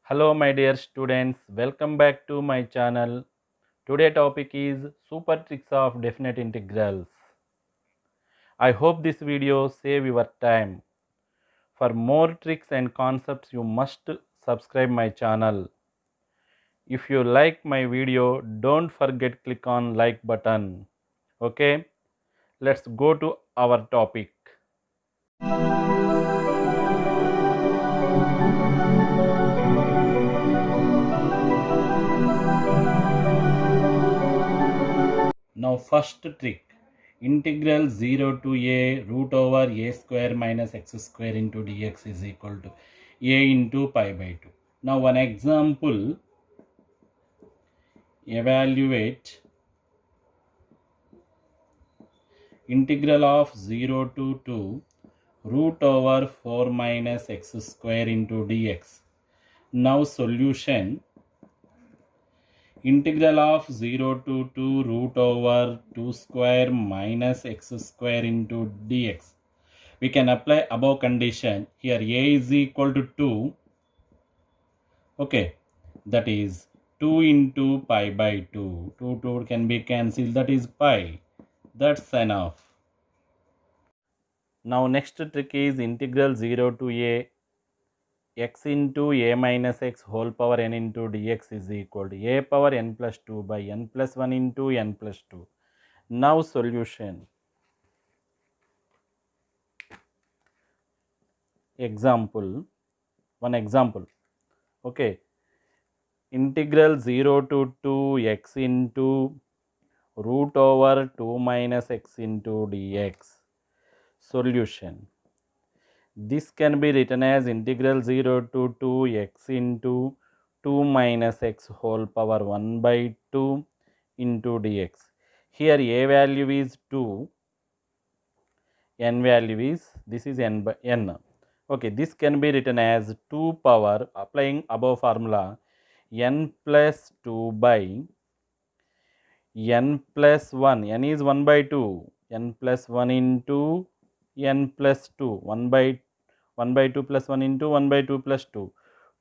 Hello my dear students, welcome back to my channel. Today topic is super tricks of definite integrals. I hope this video save your time. For more tricks and concepts you must subscribe my channel. If you like my video, don't forget click on like button. Okay, let's go to our topic. Now first trick, integral 0 to a root over a square minus x square into dx is equal to a into pi by 2. Now one example, evaluate integral of 0 to 2 root over 4 minus x square into dx. Now solution, integral of 0 to 2 root over 2 square minus x square into dx. We can apply above condition. Here a is equal to 2. Okay, that is 2 into pi by 2. 2 can be cancelled, that is pi. That's enough. Now next trick is integral 0 to a x into a minus x whole power n into dx is equal to a power n plus 2 by n plus 1 into n plus 2. Now solution. Example, one example. Okay, integral 0 to 2 x into root over 2 minus x into dx. Solution. This can be written as integral 0 to 2 x into 2 minus x whole power 1 by 2 into dx. Here a value is 2, n value is, this is n by n. Okay, this can be written as 2 power, applying above formula, n plus 2 by n plus 1, n is 1 by 2, n plus 1 into n plus 2, 1 by 2 plus 1 into 1 by 2 plus 2,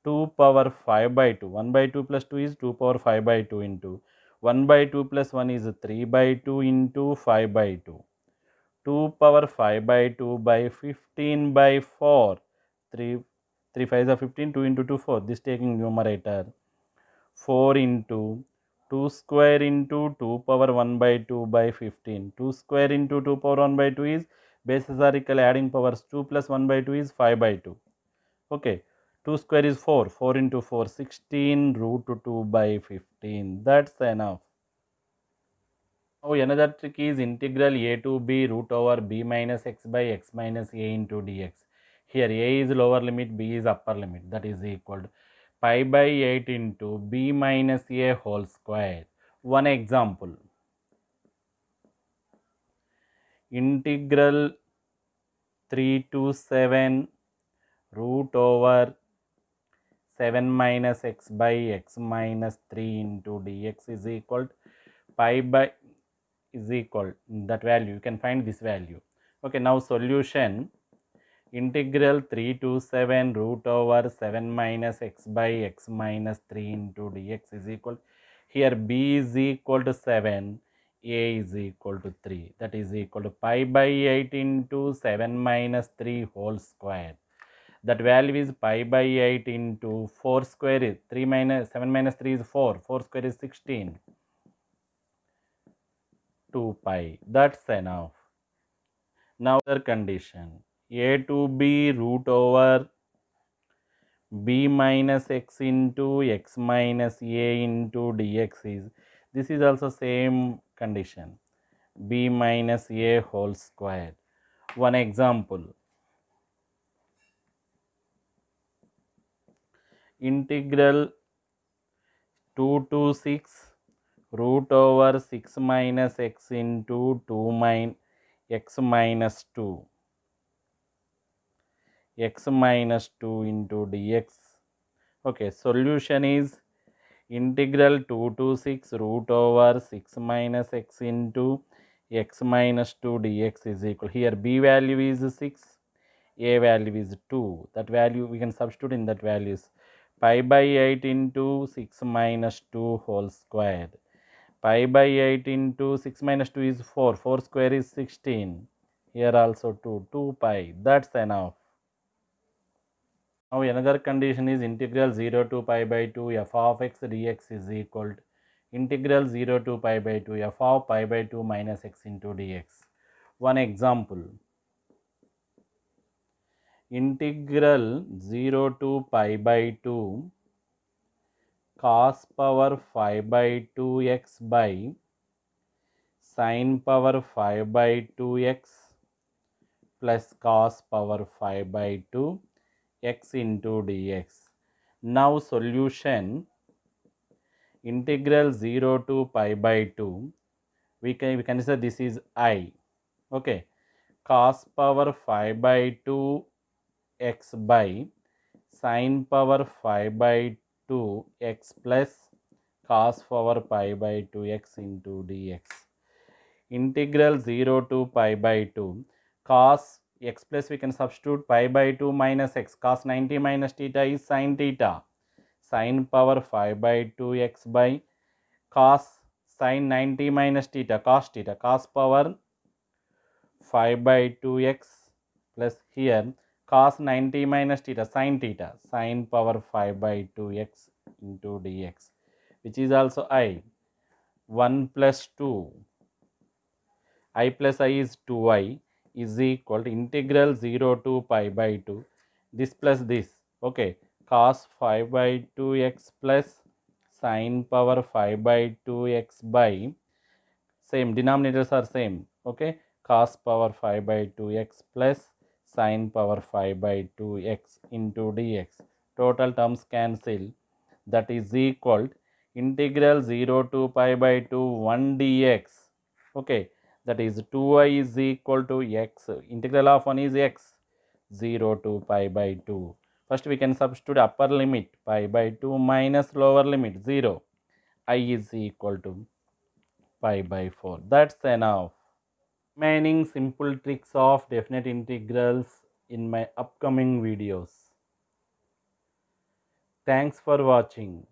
2 power 5 by 2, 1 by 2 plus 2 is 2 power 5 by 2 into 1 by 2 plus 1 is 3 by 2 into 5 by 2, 2 power 5 by 2 by 15 by 4, 3 5 are 15, 2 into 2 4, this taking numerator, 4 into 2 square into 2 power 1 by 2 by 15. 2 square into 2 power 1 by 2 is bases are equal, adding powers 2 plus 1 by 2 is 5 by 2. Okay, 2 square is 4. 4 into 4, 16 root 2 by 15. That's enough. Now another trick is integral a to b root over b minus x by x minus a into dx. Here a is lower limit, b is upper limit, that is equal to pi by 8 into b minus a whole square. One example, integral 3 to 7 root over 7 minus x by x minus 3 into dx is equal to pi by is equal that value, you can find this value. Okay, now solution, integral 3 to 7 root over 7 minus x by x minus 3 into dx is equal, here b is equal to 7, a is equal to 3, that is equal to pi by 8 into 7 minus 3 whole square. That value is pi by 8 into 4 square is 3 minus 7 minus 3 is 4, 4 square is 16, 2 pi, that's enough. Now other condition, a to b root over b minus x into x minus a into dx is, this is also same condition, b minus a whole square. One example, integral 2 to 6 root over 6 minus x into 2 minus x minus 2, x minus 2 into dx. Okay, solution is integral 2 to 6 root over 6 minus x into x minus 2 dx is equal, here b value is 6, a value is 2, that value we can substitute in that values, pi by 8 into 6 minus 2 whole square. Pi by 8 into 6 minus 2 is 4. 4 square is 16. Here also 2. 2 pi. That's enough. Now another condition is integral 0 to pi by 2 f of x dx is equal to integral 0 to pi by 2 f of pi by 2 minus x into dx. One example. Integral 0 to pi by 2 cos power 5 by 2x by sin power 5 by 2x plus cos power 5 by 2 x into dx. Now solution integral 0 to pi by 2 we can say this is I. Okay, cos power 5 by 2 x by sin power 5 by 2 x plus cos power pi by 2 x into dx. Integral 0 to pi by 2 cos x plus we can substitute pi by 2 minus x, cos 90 minus theta is sin theta, sin power 5 by 2 x by cos sin 90 minus theta, cos power 5 by 2 x plus here cos 90 minus theta, sin power 5 by 2 x into dx, which is also I. 1 plus 2, I plus I is 2I is equal to integral 0 to pi by 2, this plus this, okay, cos 5 by 2 x plus sin power 5 by 2 x by, same denominators are same, okay, cos power 5 by 2 x plus sin power 5 by 2 x into dx. Total terms cancel, that is equal integral 0 to pi by 2 1 dx, okay, that is 2I is equal to x, integral of 1 is x, 0 to pi by 2. First we can substitute upper limit pi by 2 minus lower limit 0, I is equal to pi by 4. That's enough. Remaining simple tricks of definite integrals in my upcoming videos. Thanks for watching.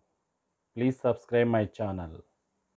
Please subscribe my channel.